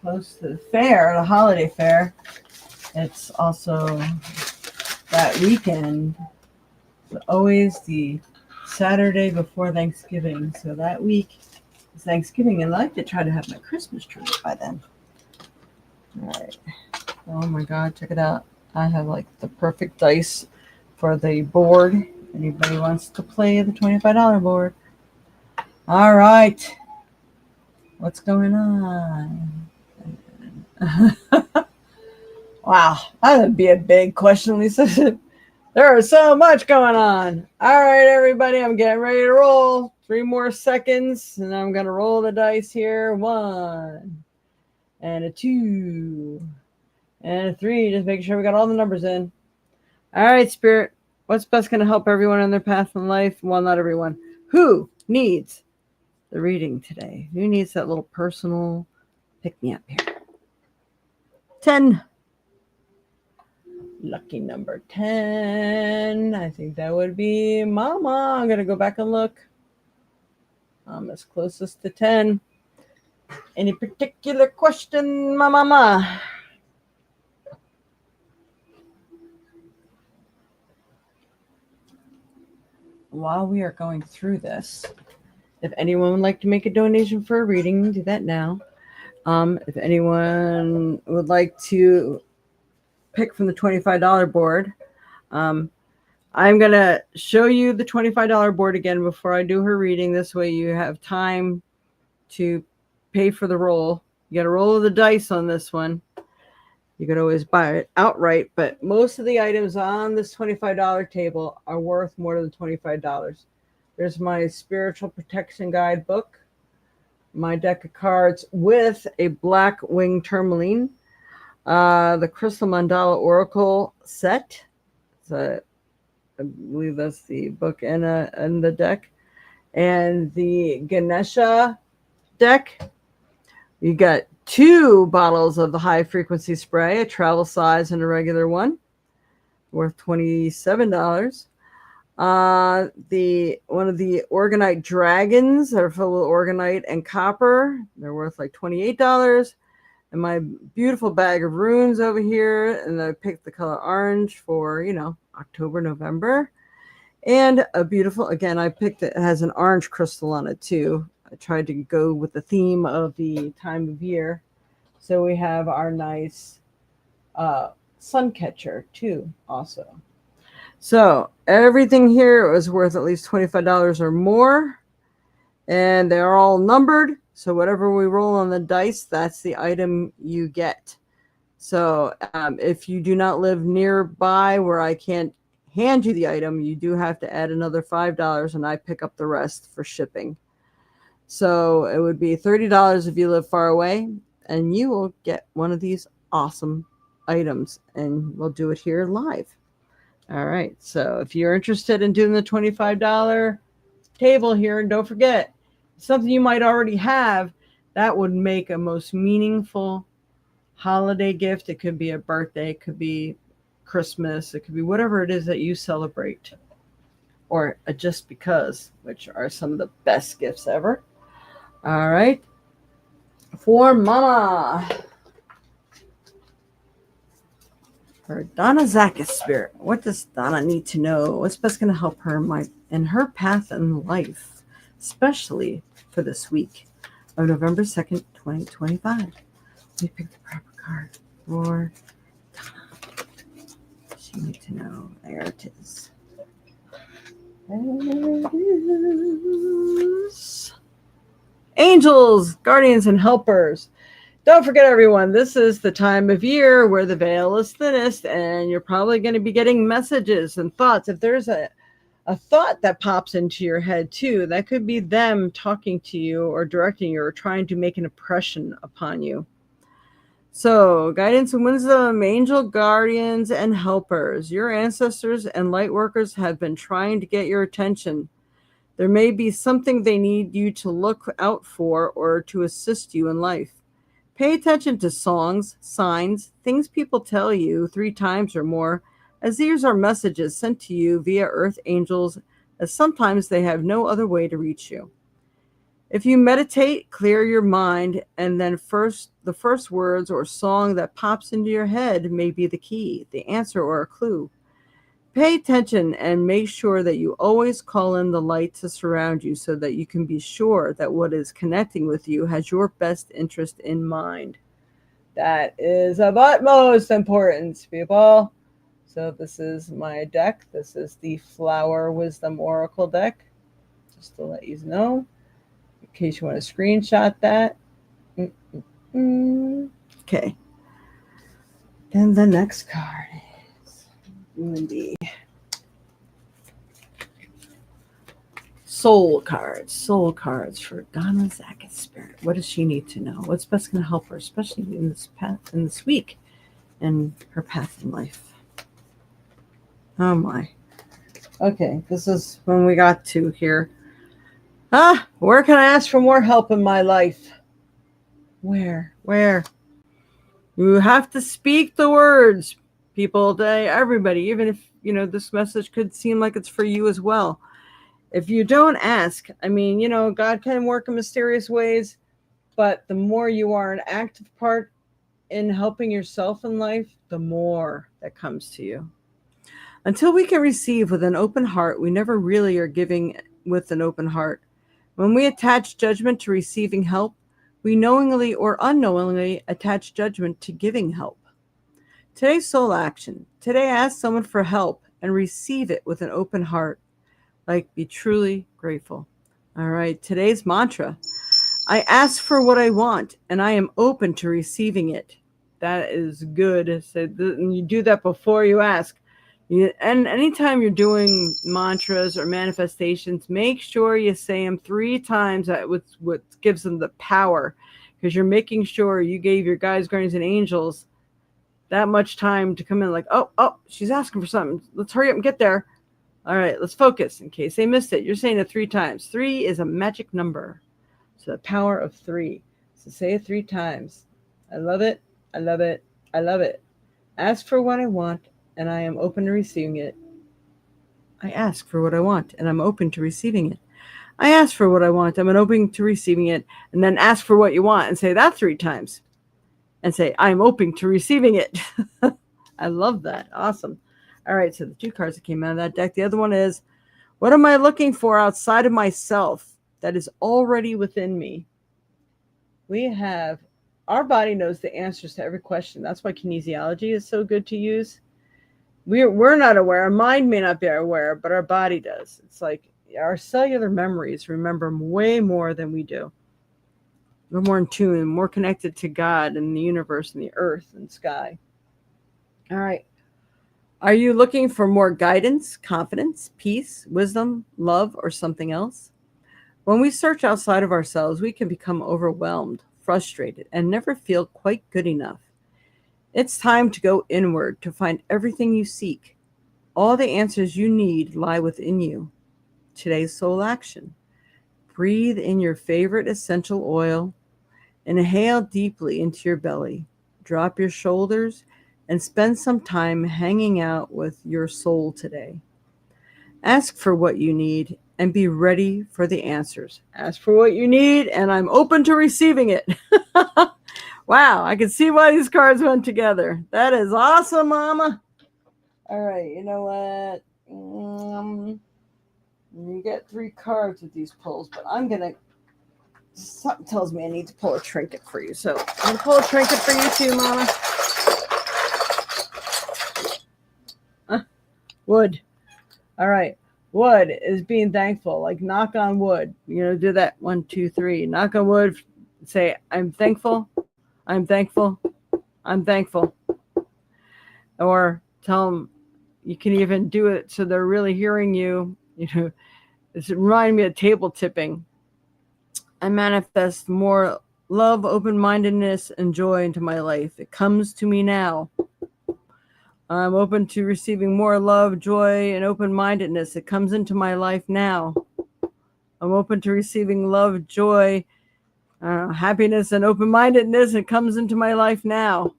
Close to the fair, the holiday fair. It's also that weekend. It's always the Saturday before Thanksgiving. So that week is Thanksgiving, and I like to try to have my Christmas tree by then. All right. Oh my God, check it out. I have like the perfect dice for the board. Anybody wants to play the $25 board? All right. What's going on? Wow, that would be a big question, Lisa. There is so much going on. All right, everybody, I'm getting ready to roll. 3 more seconds, and I'm going to roll the dice here. 1 and a 2 and a 3. Just making sure we got all the numbers in. All right, Spirit, what's best going to help everyone on their path in life? Well, not everyone. Who needs the reading today? Who needs that little personal pick-me-up here? 10. Lucky number 10. I think that would be Mama. I'm going to go back and look. Mama's closest to 10. Any particular question, Mama? While we are going through this, if anyone would like to make a donation for a reading, do that now. If anyone would like to pick from the $25 board, I'm going to show you the $25 board again before I do her reading. This way you have time to pay for the roll. You got to roll the dice on this one. You could always buy it outright, but most of the items on this $25 table are worth more than $25. There's my Spiritual Protection Guide book, my deck of cards with a black winged tourmaline, the Crystal Mandala Oracle set. So I believe that's the book and the deck, and the Ganesha deck. You got 2 bottles of the high frequency spray, a travel size and a regular one, worth $27. One of the Organite dragons that are filled with Organite and copper, they're worth like $28. And my beautiful bag of runes over here, and I picked the color orange for, October, November. And a beautiful, again, I picked it has an orange crystal on it too. I tried to go with the theme of the time of year. So we have our nice sun catcher too, also. So everything here was worth at least $25 or more. And they're all numbered. So whatever we roll on the dice, that's the item you get. So if you do not live nearby where I can't hand you the item, you do have to add another $5 and I pick up the rest for shipping. So it would be $30 if you live far away, and you will get one of these awesome items, and we'll do it here live. All right. So if you're interested in doing the $25 table here, and don't forget, something you might already have, that would make a most meaningful holiday gift. It could be a birthday, it could be Christmas, it could be whatever it is that you celebrate, or a just because, which are some of the best gifts ever. All right. For Mama. For Donna Zakis spirit. What does Donna need to know? What's best going to help her in her path in life, especially for this week of November 2nd, 2025? Let me pick the proper card for Donna. She needs to know. There it is. There it is. Angels, guardians, and helpers. Don't forget, everyone, this is the time of year where the veil is thinnest, and you're probably going to be getting messages and thoughts. If there's a thought that pops into your head, too, that could be them talking to you or directing you or trying to make an impression upon you. So, guidance and wisdom, angel guardians and helpers. Your ancestors and light workers have been trying to get your attention. There may be something they need you to look out for or to assist you in life. Pay attention to songs, signs, things people tell you 3 times or more, as these are messages sent to you via earth angels, as sometimes they have no other way to reach you. If you meditate, clear your mind, and then the first words or song that pops into your head may be the key, the answer, or a clue. Pay attention and make sure that you always call in the light to surround you so that you can be sure that what is connecting with you has your best interest in mind. That is of utmost importance, people. So this is my deck. This is the Flower Wisdom Oracle deck, just to let you know, in case you want to screenshot that. Okay. Then the next card is going to be Soul cards for Donna Zakis spirit. What does she need to know? What's best going to help her, especially in this week, and her path in life? Oh my. Okay, this is when we got to here. Where can I ask for more help in my life? Where? You have to speak the words, people, to everybody, even if, this message could seem like it's for you as well. If you don't ask, God can work in mysterious ways, but the more you are an active part in helping yourself in life, the more that comes to you. Until we can receive with an open heart, we never really are giving with an open heart. When we attach judgment to receiving help, we knowingly or unknowingly attach judgment to giving help. Today's soul action. Today, ask someone for help and receive it with an open heart. Be truly grateful. All right. Today's mantra. I ask for what I want, and I am open to receiving it. That is good. So you do that before you ask. And anytime you're doing mantras or manifestations, make sure you say them 3 times. That's what gives them the power, because you're making sure you gave your guides, guardians, and angels that much time to come in. Oh, she's asking for something. Let's hurry up and get there. All right, let's focus in case they missed it. You're saying it 3 times. 3 is a magic number. So the power of 3. So say it 3 times. I love it. I love it. I love it. Ask for what I want, and I am open to receiving it. I ask for what I want, and I'm open to receiving it. I ask for what I want, I'm open to receiving it. And then ask for what you want and say that 3 times. And say, I'm open to receiving it. I love that. Awesome. All right, so the 2 cards that came out of that deck. The other one is, what am I looking for outside of myself that is already within me? Our body knows the answers to every question. That's why kinesiology is so good to use. We're not aware. Our mind may not be aware, but our body does. It's like, our cellular memories remember way more than we do. We're more in tune, more connected to God and the universe and the earth and sky. All right. Are you looking for more guidance, confidence, peace, wisdom, love, or something else? When we search outside of ourselves, we can become overwhelmed, frustrated, and never feel quite good enough. It's time to go inward to find everything you seek. All the answers you need lie within you. Today's soul action. Breathe in your favorite essential oil. Inhale deeply into your belly. Drop your shoulders and spend some time hanging out with your soul today. Ask for what you need and be ready for the answers. Ask for what you need, and I'm open to receiving it. Wow, I can see why these cards went together. That is awesome, Mama. All right, you know what? You get 3 cards with these pulls, but I'm going to, something tells me I need to pull a trinket for you. So I'm going to pull a trinket for you too, Mama. Wood. All right. Wood is being thankful. Like knock on wood. You know, do that 1, 2, 3. Knock on wood. Say, I'm thankful. I'm thankful. I'm thankful. Or tell them, you can even do it so they're really hearing you. You know, it's reminding me of table tipping. I manifest more love, open-mindedness, and joy into my life. It comes to me now. I'm open to receiving more love, joy, and open-mindedness. It comes into my life now. I'm open to receiving love, joy, happiness, and open-mindedness. It comes into my life now.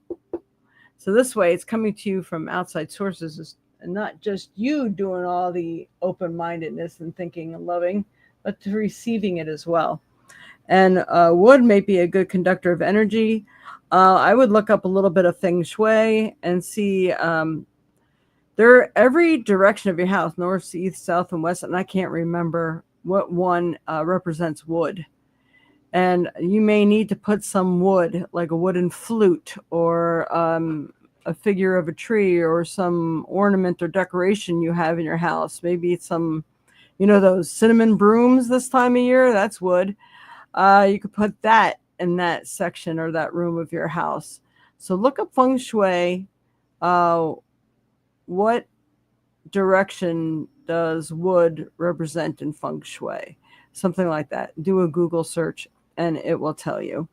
So this way, it's coming to you from outside sources, and not just you doing all the open-mindedness and thinking and loving, but to receiving it as well. And wood may be a good conductor of energy. I would look up a little bit of feng shui and see every direction of your house, north, east, south, and west, and I can't remember what one represents wood. And you may need to put some wood, like a wooden flute or a figure of a tree or some ornament or decoration you have in your house. Maybe some, those cinnamon brooms this time of year, that's wood. You could put that in that section or that room of your house. So look up feng shui. What direction does wood represent in feng shui? Something like that. Do a Google search and it will tell you.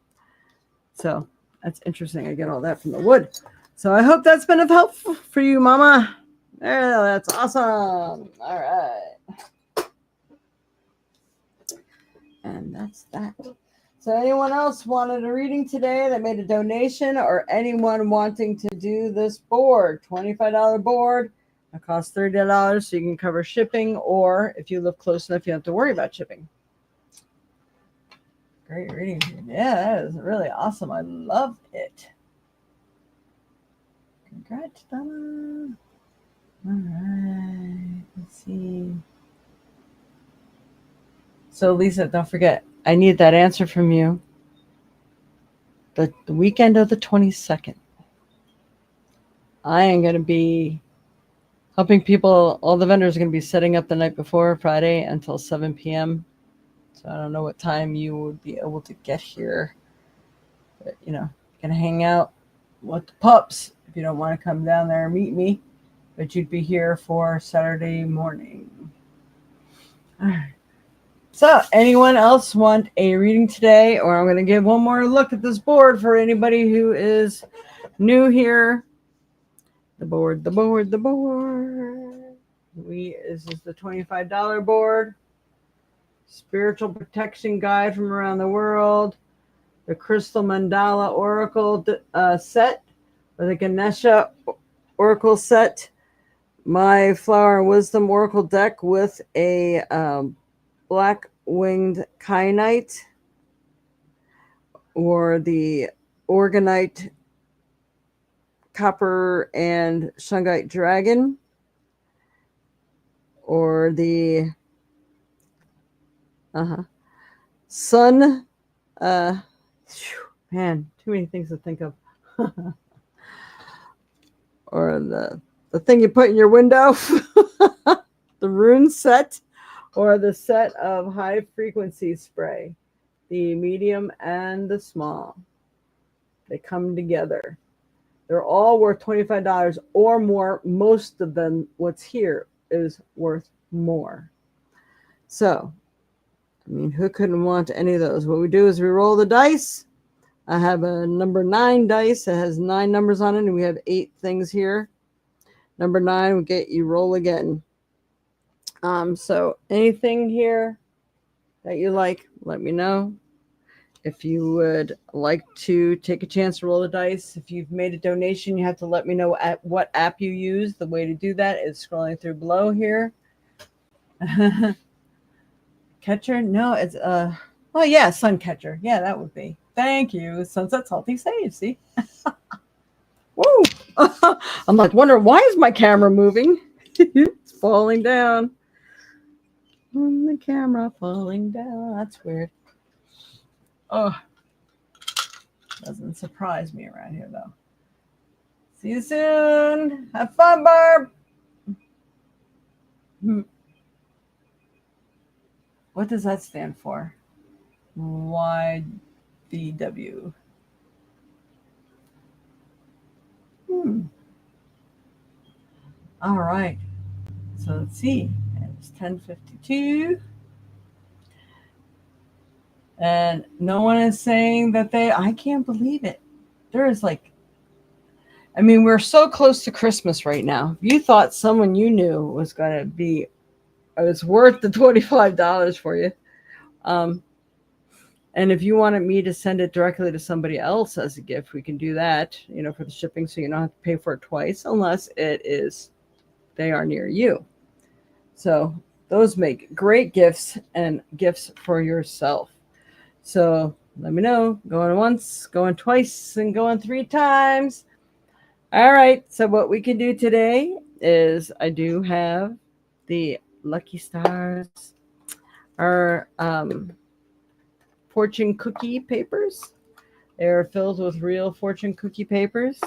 So that's interesting. I get all that from the wood. So I hope that's been of help for you, Mama. There, that's awesome. All right. And that's that. So anyone else wanted a reading today that made a donation, or anyone wanting to do this board, $25 board, it costs $30, so you can cover shipping, or if you live close enough, you don't have to worry about shipping. Great reading. Yeah, that is really awesome. I love it. Congrats, Donna. All right. Let's see. So, Lisa, don't forget, I need that answer from you. The weekend of the 22nd. I am going to be helping people. All the vendors are going to be setting up the night before, Friday, until 7 p.m. So I don't know what time you would be able to get here. But, going to hang out with the pups if you don't want to come down there and meet me. But you'd be here for Saturday morning. All right. So anyone else want a reading today? Or I'm going to give one more look at this board for anybody who is new here. The board. This is the $25 board. Spiritual Protection Guide from around the world. The Crystal Mandala Oracle set. Or the Ganesha Oracle set. My Flower and Wisdom Oracle deck with a black-winged kyanite, or the organite copper and shungite dragon, or the sun. Man, too many things to think of. Or the thing you put in your window, the rune set, or the set of high frequency spray, the medium and the small. They come together. They're all worth $25 or more. Most of them, what's here is worth more. So, I mean, who couldn't want any of those? What we do is we roll the dice. I have a number 9 dice. It has 9 numbers on it, and we have 8 things here. Number 9 will get you roll again. So anything here that you like, let me know. If you would like to take a chance to roll the dice, if you've made a donation, you have to let me know at what app you use. The way to do that is scrolling through below here. Catcher? No, it's oh yeah, sun catcher. Yeah, that would be. Thank you. Sunset Salty Sage, see? Woo! I'm like wondering why is my camera moving? It's falling down. The camera falling down. That's weird. Oh, doesn't surprise me around here though. See you soon. Have fun, Barb. What does that stand for? YDW. All right. So let's see. It's 10:52. And no one is saying that I can't believe it. There is like, I mean, we're so close to Christmas right now. If you thought someone you knew was going to be, it was worth the $25 for you. And if you wanted me to send it directly to somebody else as a gift, we can do that, for the shipping, so you don't have to pay for it twice unless they are near you. So those make great gifts and gifts for yourself. So let me know. Going once, going twice, and going 3 times. All right. So what we can do today is I do have the Lucky Stars, our fortune cookie papers. They're filled with real fortune cookie papers.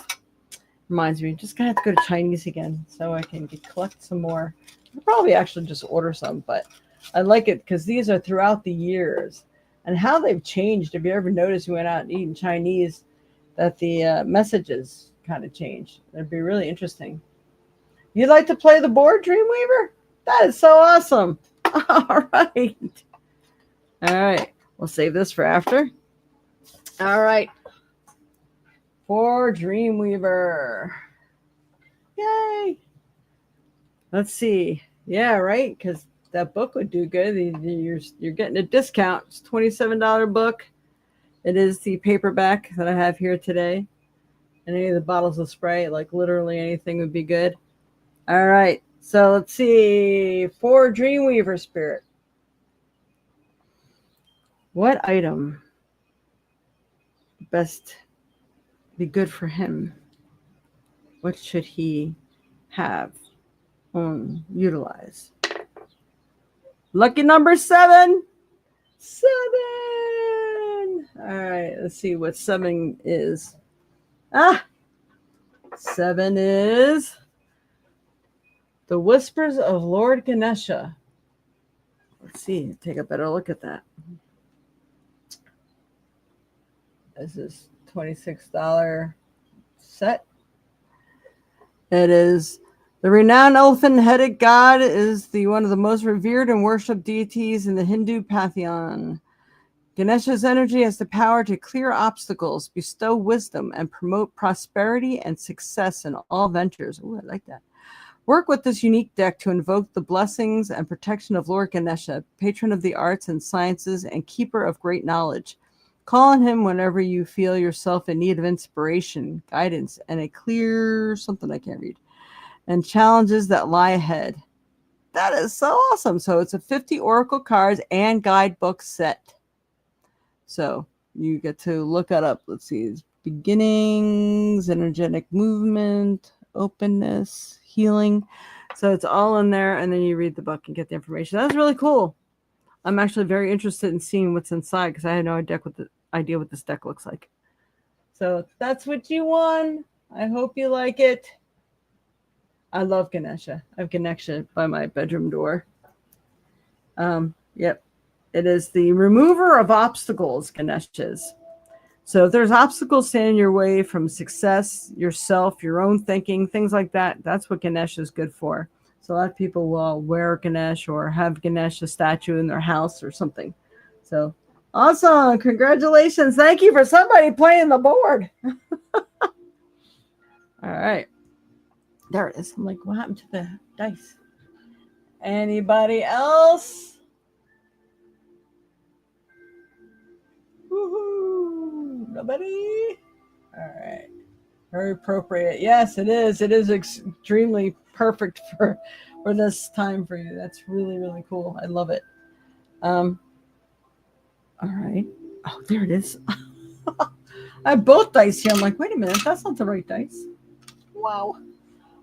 Reminds me, just gonna have to go to Chinese again so I can collect some more. I'll probably actually just order some, but I like it because these are throughout the years and how they've changed. Have you ever noticed you went out and eaten Chinese that the messages kind of changed? That'd be really interesting. You'd like to play the board, Dreamweaver? That is so awesome. All right. All right. We'll save this for after. All right. For Dreamweaver. Yay. Let's see. Yeah, right? Because that book would do good. You're getting a discount. It's a $27 book. It is the paperback that I have here today. And any of the bottles of spray, like literally anything would be good. All right. So let's see. For Dreamweaver Spirit. What item best be good for him? What should he have utilize? Lucky number 7. 7. All right, let's see what 7 is. 7 is the Whispers of Lord Ganesha. Let's see, take a better look at that. This is $26 set. It is the renowned elephant-headed god is one of the most revered and worshipped deities in the Hindu pantheon. Ganesha's energy has the power to clear obstacles, bestow wisdom, and promote prosperity and success in all ventures. Ooh, I like that. Work with this unique deck to invoke the blessings and protection of Lord Ganesha, patron of the arts and sciences and keeper of great knowledge. Call on him whenever you feel yourself in need of inspiration, guidance, and a clear something I can't read, and challenges that lie ahead. That is so awesome. So it's a 50 oracle cards and guidebook set. So you get to look that up. Let's see. Beginnings, energetic movement, openness, healing. So it's all in there. And then you read the book and get the information. That's really cool. I'm actually very interested in seeing what's inside because I had no idea what this deck looks like. So that's what you won. I hope you like it. I love Ganesha. I have Ganesha by my bedroom door. Yep. It is the remover of obstacles, Ganesh is. So if there's obstacles standing your way from success, yourself, your own thinking, things like that, that's what Ganesh is good for. So a lot of people will wear Ganesh or have Ganesh a statue in their house or something. So awesome. Congratulations. Thank you for somebody playing the board. All right. There it is. I'm like, what happened to the dice? Anybody else? Woohoo! Nobody? All right. Very appropriate. Yes, it is. It is extremely perfect for this time for you. That's really, really cool. I love it. All right. Oh, there it is. I have both dice here. I'm like, wait a minute, that's not the right dice. Wow.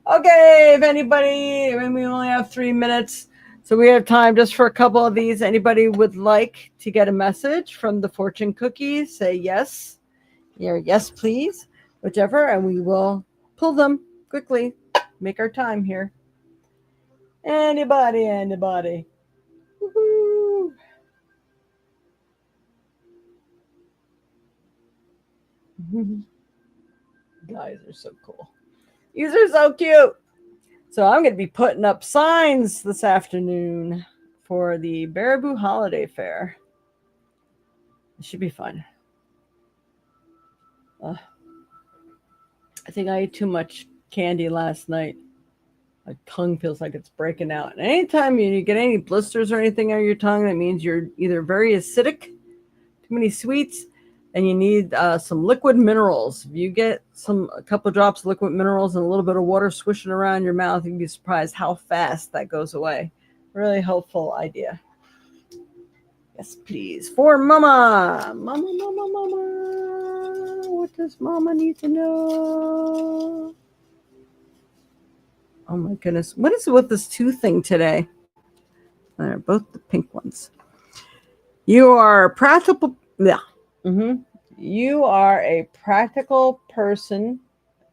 Okay, if anybody, I mean, we only have 3 minutes, so we have time just for a couple of these. Anybody would like to get a message from the fortune cookie, say yes. Or yes, please. Whichever, and we will pull them quickly. Make our time here. Anybody. Woo-hoo. Guys are so cool. These are so cute. So I'm going to be putting up signs this afternoon for the Baraboo Holiday Fair. It should be fun. I think I ate too much candy last night. My tongue feels like it's breaking out. And anytime you get any blisters or anything on your tongue, that means you're either very acidic, too many sweets, and you need some liquid minerals. If you get a couple of drops of liquid minerals and a little bit of water swishing around your mouth, you'd be surprised how fast that goes away. Really helpful idea. Yes, please. For Mama. Mama. What does Mama need to know? Oh my goodness. What is it with this 2 thing today? They're both the pink ones. You are practical. Yeah. Mm-hmm. You are a practical person.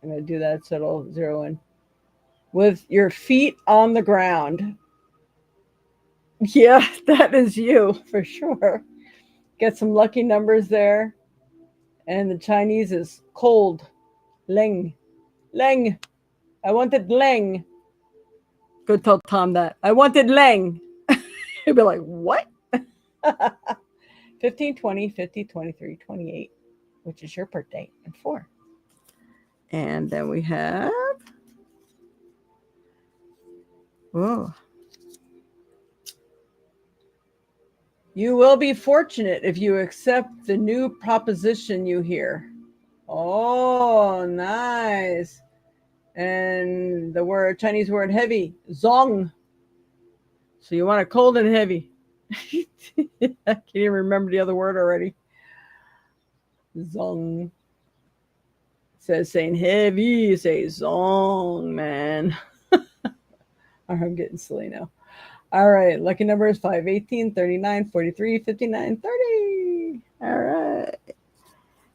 I'm going to do that so it'll zero in. With your feet on the ground. Yeah, that is you for sure. Get some lucky numbers there. And the Chinese is cold. Leng. Leng. I wanted Leng. Go tell Tom that. I wanted Leng. He'd be like, what? 15, 20, 50, 23, 28, which is your birthday, and 4. And then we have, oh, you will be fortunate if you accept the new proposition you hear. Oh, nice. And the Chinese word heavy, zong. So you want a cold and heavy. I can't even remember the other word already. Zong. Says saying heavy, you say zong, man. I'm getting silly now. All right. Lucky number is 5, 18, 39, 43, 59, 30. All right.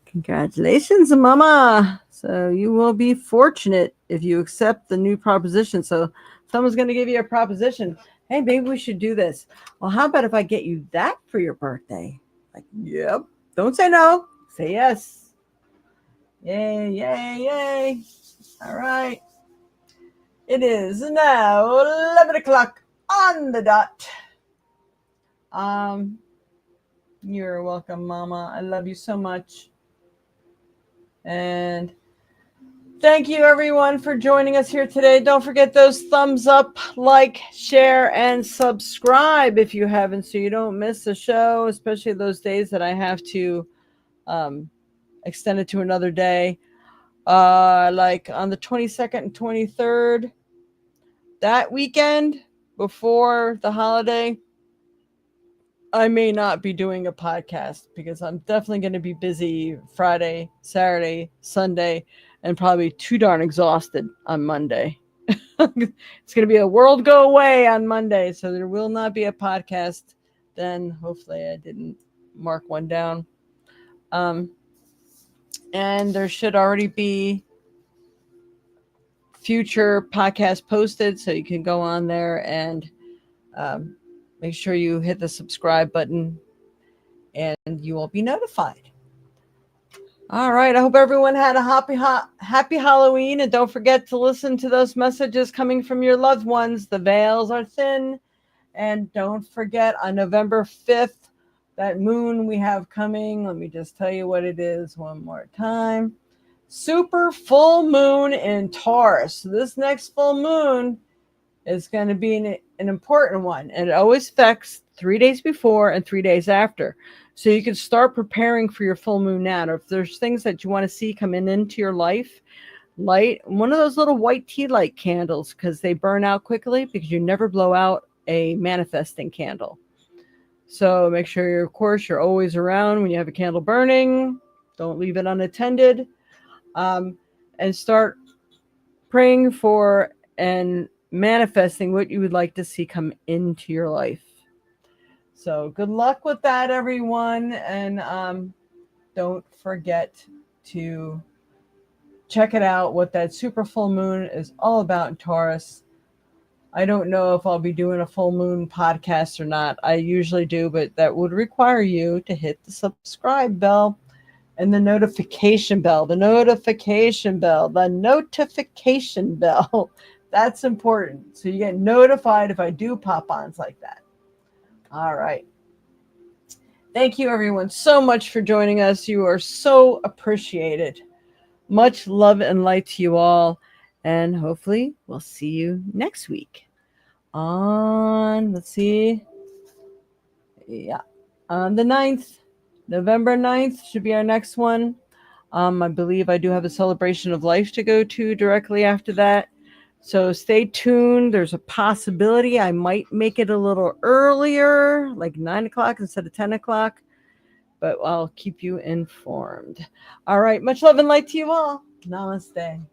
Congratulations, Mama. So you will be fortunate if you accept the new proposition. So someone's going to give you a proposition. Hey, maybe we should do this. Well, how about if I get you that for your birthday? Like, yep. Don't say no. Say yes. Yay, yay, yay. All right. It is now 11 o'clock on the dot. You're welcome, Mama. I love you so much. And thank you, everyone, for joining us here today. Don't forget those thumbs up, like, share, and subscribe if you haven't, so you don't miss the show, especially those days that I have to extend it to another day. Like on the 22nd and 23rd, that weekend before the holiday, I may not be doing a podcast because I'm definitely going to be busy Friday, Saturday, Sunday, and probably too darn exhausted on Monday. It's going to be a world go away on Monday, so there will not be a podcast then. Hopefully I didn't mark one down. And there should already be future podcasts posted, so you can go on there and make sure you hit the subscribe button and you will be notified. All right. I hope everyone had a happy Halloween. And don't forget to listen to those messages coming from your loved ones. The veils are thin. And don't forget on November 5th, that moon we have coming. Let me just tell you what it is one more time. Super full moon in Taurus. So this next full moon is going to be an important one. And it always affects 3 days before and 3 days after. So you can start preparing for your full moon now. Or if there's things that you want to see coming into your life, light one of those little white tea light candles, because they burn out quickly, because you never blow out a manifesting candle. So make sure you're always around when you have a candle burning. Don't leave it unattended. And start praying for and manifesting what you would like to see come into your life. So good luck with that, everyone. And don't forget to check it out, what that super full moon is all about in Taurus. I don't know if I'll be doing a full moon podcast or not. I usually do, but that would require you to hit the subscribe bell and the notification bell. The notification bell. That's important. So you get notified if I do pop-ons like that. All right. Thank you, everyone, so much for joining us. You are so appreciated. Much love and light to you all. And hopefully we'll see you next week on, let's see. Yeah. On the 9th, November 9th should be our next one. I believe I do have a celebration of life to go to directly after that. So stay tuned. There's a possibility I might make it a little earlier, like 9 o'clock instead of 10 o'clock. But I'll keep you informed. All right. Much love and light to you all. Namaste.